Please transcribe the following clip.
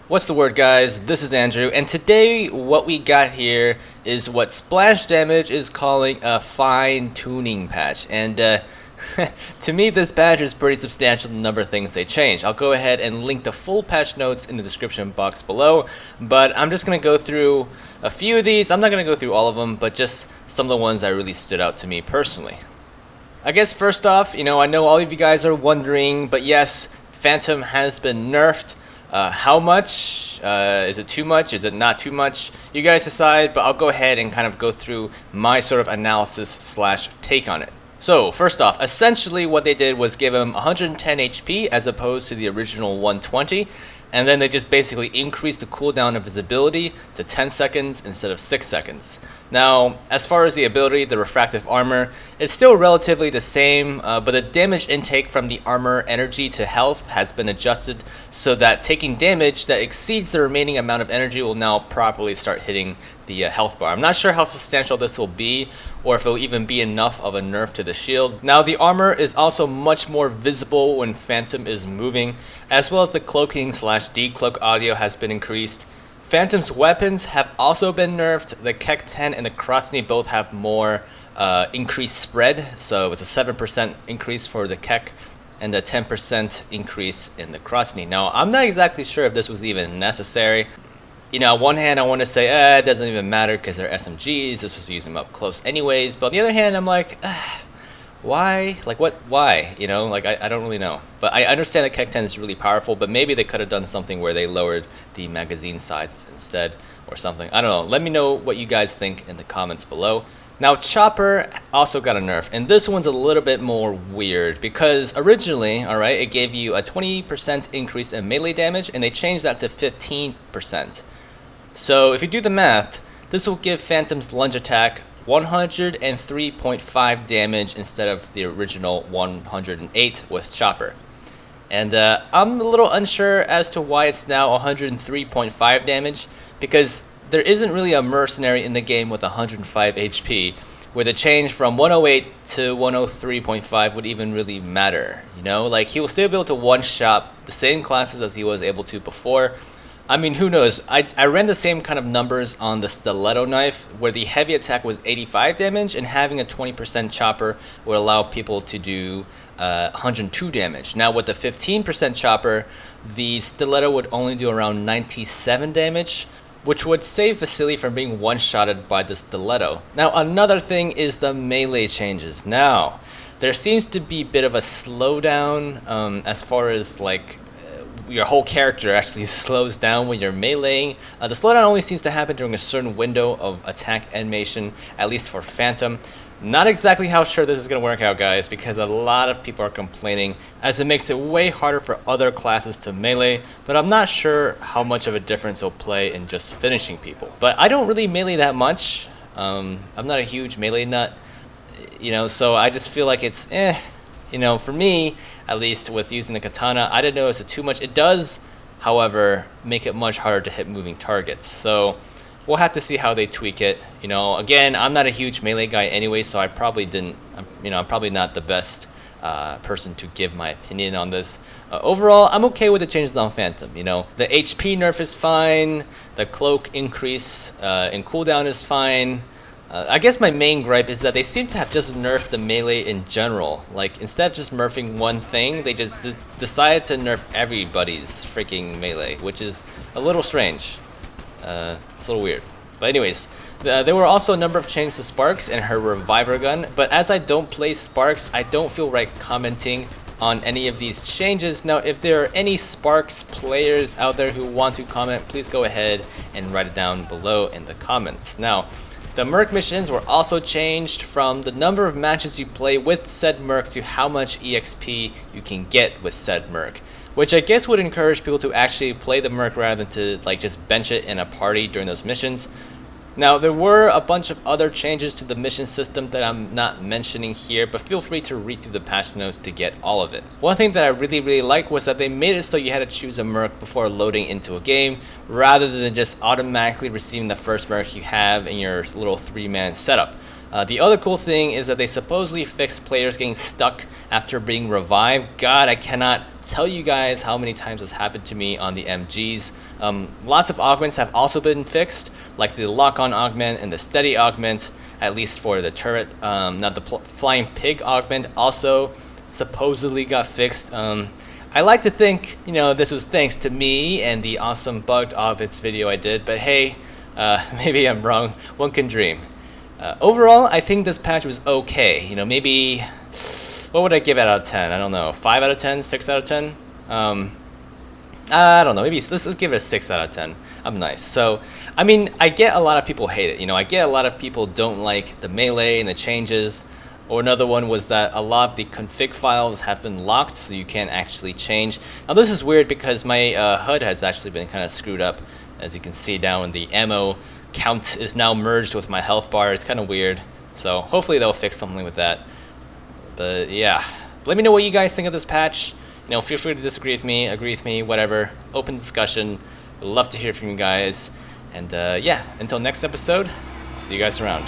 What's the word, guys? This is Andrew, and today what we got here is what Splash Damage is calling a fine-tuning patch. And to me, this patch is pretty substantial, the number of things they changed. I'll go ahead and link the full patch notes in the description box below, but I'm just going to go through a few of these. I'm not going to go through all of them, but just some of the ones that really stood out to me personally. I guess first off, I know all of you guys are wondering, but yes, Phantom has been nerfed. How much? Is it too much? Is it not too much? You guys decide, but I'll go ahead and kind of go through my sort of analysis slash take on it. So, first off, essentially what they did was give him 110 HP as opposed to the original 120, and then they just basically increased the cooldown of his ability to 10 seconds instead of 6 seconds. Now, as far as the ability, the refractive armor, it's still relatively the same, but the damage intake from the armor energy to health has been adjusted so that taking damage that exceeds the remaining amount of energy will now properly start hitting the health bar. I'm not sure how substantial this will be, or if it will even be enough of a nerf to the shield. Now, the armor is also much more visible when Phantom is moving, as well as the cloaking slash decloak audio has been increased. Phantom's weapons have also been nerfed. The Kek 10 and the Krasny both have more increased spread, so it's a 7% increase for the Kek and a 10% increase in the Krasny. Now, I'm not exactly sure if this was even necessary. On one hand, I want to say, it doesn't even matter because they're SMGs, this was using them up close anyways, but on the other hand, I'm like, why? Like, what? Why? I don't really know. But I understand that Kek 10 is really powerful, but maybe they could have done something where they lowered the magazine size instead or something. I don't know. Let me know what you guys think in the comments below. Now, Chopper also got a nerf, and this one's a little bit more weird because originally, alright, it gave you a 20% increase in melee damage, and they changed that to 15%. So, if you do the math, this will give Phantom's lunge attack 103.5 damage instead of the original 108 with Chopper. And I'm a little unsure as to why it's now 103.5 damage, because there isn't really a mercenary in the game with 105 HP, where the change from 108 to 103.5 would even really matter, Like, he will still be able to one-shot the same classes as he was able to before. I mean, who knows? I ran the same kind of numbers on the stiletto knife, where the heavy attack was 85 damage, and having a 20% chopper would allow people to do 102 damage. Now, with the 15% chopper, the stiletto would only do around 97 damage, which would save Vasily from being one-shotted by the stiletto. Now, another thing is the melee changes. Now, there seems to be a bit of a slowdown as far as, like, your whole character actually slows down when you're meleeing. The slowdown only seems to happen during a certain window of attack animation, at least for Phantom. Not exactly how sure this is going to work out, guys, because a lot of people are complaining, as it makes it way harder for other classes to melee, but I'm not sure how much of a difference it'll play in just finishing people. But I don't really melee that much. I'm not a huge melee nut, so I just feel like it's for me, at least with using the katana, I didn't notice it too much. It does, however, make it much harder to hit moving targets. So we'll have to see how they tweak it. Again, I'm not a huge melee guy anyway, so I probably didn't, I'm probably not the best person to give my opinion on this. Overall, I'm okay with the changes on Phantom. The HP nerf is fine. The cloak increase in cooldown is fine. I guess my main gripe is that they seem to have just nerfed the melee in general. Like, instead of just nerfing one thing, they just decided to nerf everybody's freaking melee, which is a little strange. It's a little weird. But anyways, there were also a number of changes to Sparks and her reviver gun, but as I don't play Sparks, I don't feel right commenting on any of these changes. Now, if there are any Sparks players out there who want to comment, please go ahead and write it down below in the comments. Now, the merc missions were also changed from the number of matches you play with said merc to how much EXP you can get with said merc, which I guess would encourage people to actually play the merc rather than to just bench it in a party during those missions. Now, there were a bunch of other changes to the mission system that I'm not mentioning here, but feel free to read through the patch notes to get all of it. One thing that I really liked was that they made it so you had to choose a merc before loading into a game, rather than just automatically receiving the first merc you have in your little 3-man setup. The other cool thing is that they supposedly fixed players getting stuck after being revived. God, I cannot tell you guys how many times this happened to me on the MGs. Lots of augments have also been fixed, like the lock-on augment and the steady augment, at least for the turret. Now the flying pig augment also supposedly got fixed. I like to think, this was thanks to me and the awesome bugged augments video I did, but hey, maybe I'm wrong. One can dream. Overall, I think this patch was okay. Maybe, what would I give it out of 10? I don't know, 5 out of 10, 6 out of 10? I don't know, maybe let's give it a 6 out of 10. I'm nice. So, I mean, I get a lot of people hate it. I get a lot of people don't like the melee and the changes. Or another one was that a lot of the config files have been locked, so you can't actually change. Now this is weird because my HUD has actually been kind of screwed up. As you can see down, the ammo count is now merged with my health bar. It's kind of weird. So hopefully they'll fix something with that. But yeah, let me know what you guys think of this patch. Feel free to disagree with me, agree with me, whatever. Open discussion. Would love to hear from you guys. And yeah, until next episode, see you guys around.